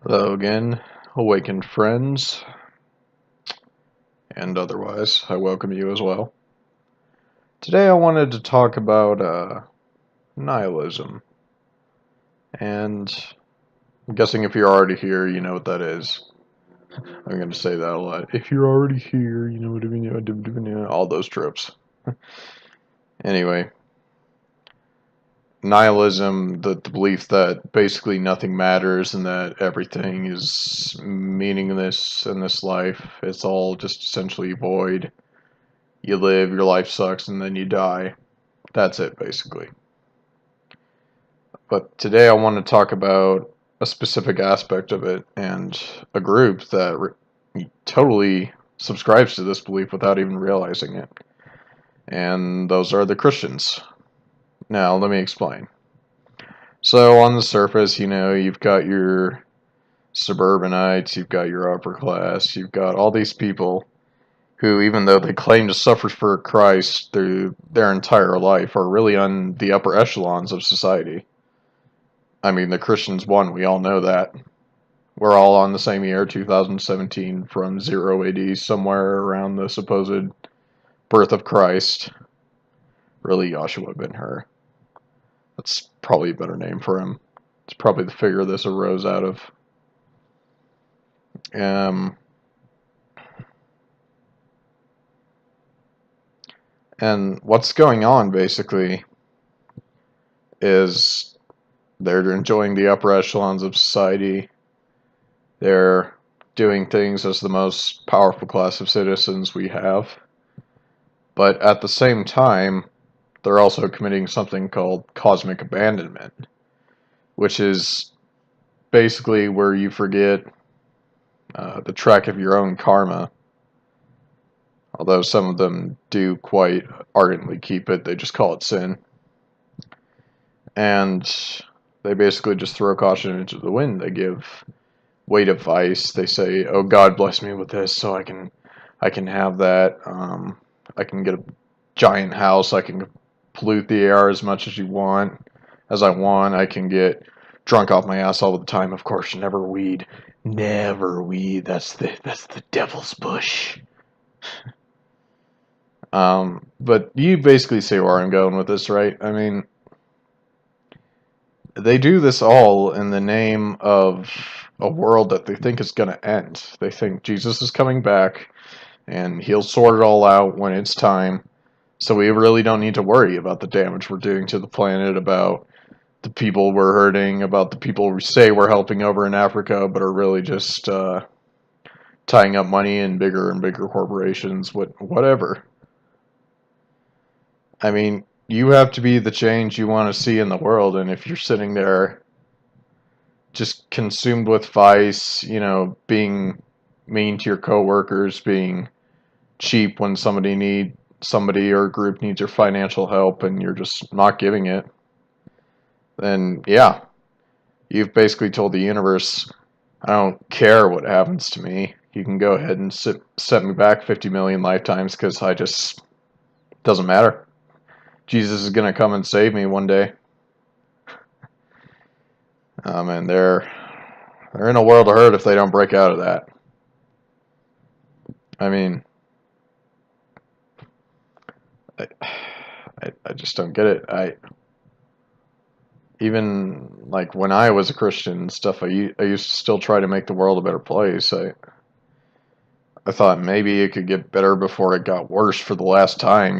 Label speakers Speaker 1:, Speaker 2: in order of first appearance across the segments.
Speaker 1: Hello again, awakened friends, and otherwise, I welcome you as well. Today I wanted to talk about nihilism, and I'm guessing if you're already here, you know what that is. I'm going to say that a lot. If you're already here, you know what I mean, all those tropes. Anyway, nihilism, the belief that basically nothing matters and that everything is meaningless in this life, it's all just essentially void. You live, your life sucks, and then you die. That's it, basically. But today I want to talk about a specific aspect of it and a group that totally subscribes to this belief without even realizing it. And those are the Christians. Now, let me explain. So, on the surface, you've got your suburbanites, you've got your upper class, you've got all these people who, even though they claim to suffer for Christ through their entire life, are really on the upper echelons of society. I mean, the Christians won, we all know that. We're all on the same year, 2017, from 0 AD, somewhere around the supposed birth of Christ. Really, Joshua ben Hur. That's probably a better name for him. It's probably the figure this arose out of. Um, and what's going on, basically, is they're enjoying the upper echelons of society. They're doing things as the most powerful class of citizens we have. But at the same time, they're also committing something called cosmic abandonment, which is basically where you forget the track of your own karma. Although some of them do quite ardently keep it, they just call it sin. And they basically just throw caution into the wind. They give weight advice. They say, "Oh, God bless me with this, so I can have that. I can get a giant house. I can pollute the air as much as I want. I can get drunk off my ass all the time. Of course, never weed, never weed. That's the devil's bush." But you basically see where I'm going with this, right? I mean, they do this all in the name of a world that they think is going to end. They think Jesus is coming back and he'll sort it all out when it's time. So we really don't need to worry about the damage we're doing to the planet, about the people we're hurting, about the people we say we're helping over in Africa, but are really just tying up money in bigger and bigger corporations, whatever. I mean, you have to be the change you want to see in the world, and if you're sitting there just consumed with vice, being mean to your coworkers, being cheap when somebody or a group needs your financial help and you're just not giving it, then yeah, you've basically told the universe, I don't care what happens to me. You can go ahead and set me back 50 million lifetimes because I just doesn't matter. Jesus is gonna come and save me one day. And they're in a world of hurt if they don't break out of that. I mean, I, I just don't get it. Even like when I was a Christian and stuff, I used to still try to make the world a better place. I thought maybe it could get better before it got worse for the last time.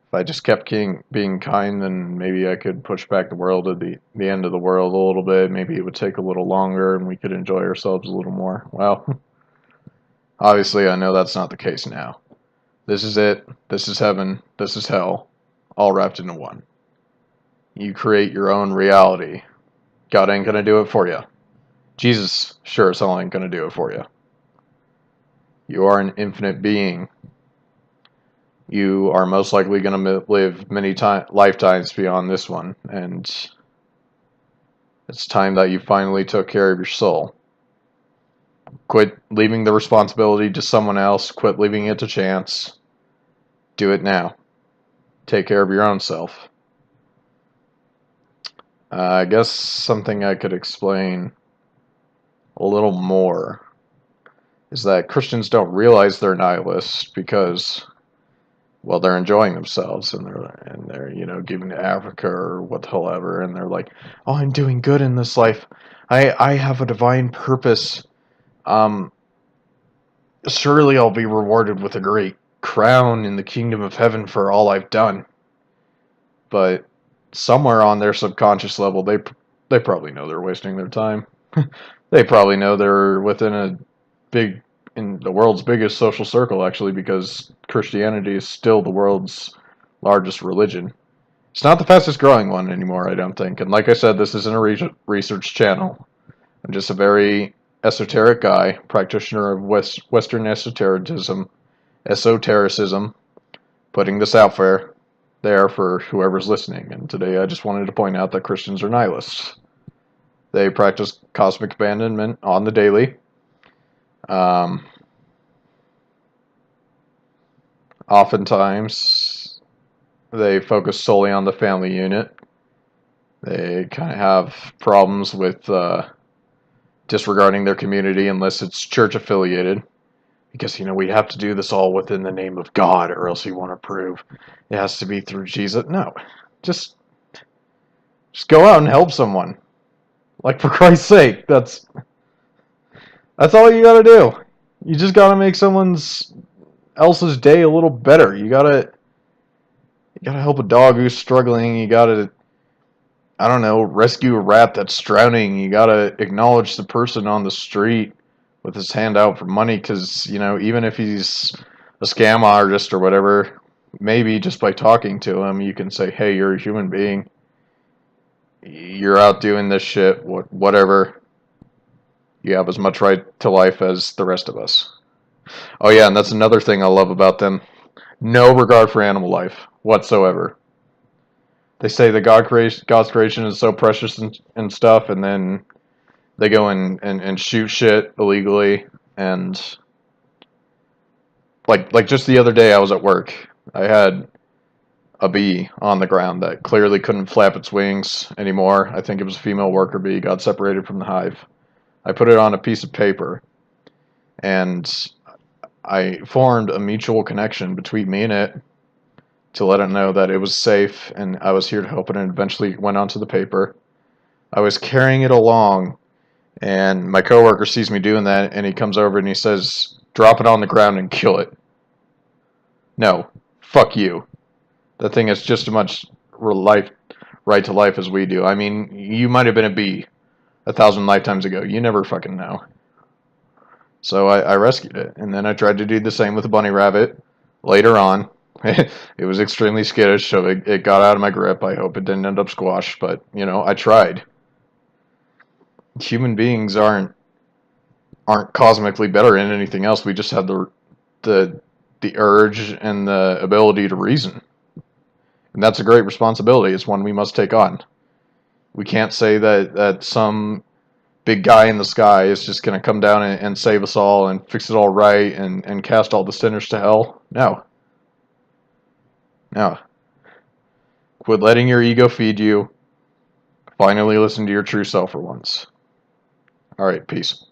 Speaker 1: If I just kept being kind, then maybe I could push back the world at the end of the world a little bit. Maybe it would take a little longer and we could enjoy ourselves a little more. Well, obviously I know that's not the case now. This is it. This is heaven. This is hell. All wrapped into one. You create your own reality. God ain't gonna do it for you. Jesus sure as hell ain't gonna do it for you. You are an infinite being. You are most likely gonna live many lifetimes beyond this one, and it's time that you finally took care of your soul. Quit leaving the responsibility to someone else. Quit leaving it to chance. Do it now. Take care of your own self. I guess something I could explain. a little more is that Christians don't realize they're nihilists because, well, they're enjoying themselves and they're giving to Africa or what the hell ever, and they're like, oh, I'm doing good in this life. I have a divine purpose. Um, Surely I'll be rewarded with a great crown in the kingdom of heaven for all I've done. But somewhere on their subconscious level, they probably know they're wasting their time. They probably know they're in the world's biggest social circle, actually, because Christianity is still the world's largest religion. It's not the fastest growing one anymore, I don't think. And like I said, this isn't a research channel. I'm just a very esoteric guy, practitioner of Western esotericism, putting this out there for whoever's listening. And today I just wanted to point out that Christians are nihilists. They practice cosmic abandonment on the daily. Oftentimes, they focus solely on the family unit. They kind of have problems with disregarding their community unless it's church affiliated. Because, we have to do this all within the name of God, or else you want to prove it has to be through Jesus. No. Just go out and help someone. Like, for Christ's sake, that's all you gotta do. You just gotta make someone's else's day a little better. You gotta help a dog who's struggling. You gotta, I don't know, rescue a rat that's drowning. You gotta acknowledge the person on the street with his hand out for money, because, even if he's a scam artist or whatever, maybe just by talking to him, you can say, hey, you're a human being. You're out doing this shit, whatever. You have as much right to life as the rest of us. Oh yeah, and that's another thing I love about them. No regard for animal life whatsoever. They say that God's creation is so precious and stuff, and then they go and shoot shit illegally. And like just the other day, I was at work. I had a bee on the ground that clearly couldn't flap its wings anymore. I think it was a female worker bee, got separated from the hive. I put it on a piece of paper, and I formed a mutual connection between me and it to let it know that it was safe and I was here to help it, and eventually went onto the paper. I was carrying it along, and my coworker sees me doing that, and he comes over and he says, drop it on the ground and kill it. No, fuck you. That thing has just as much right to life as we do. I mean, you might have been a bee 1,000 lifetimes ago. You never fucking know. So I rescued it, and then I tried to do the same with a bunny rabbit later on. It was extremely skittish, so it got out of my grip. I hope it didn't end up squashed, but, I tried. Human beings aren't cosmically better than anything else. We just have the urge and the ability to reason. And that's a great responsibility. It's one we must take on. We can't say that some big guy in the sky is just going to come down and save us all and fix it all right and cast all the sinners to hell. No. No. Quit letting your ego feed you. Finally listen to your true self for once. Alright, peace.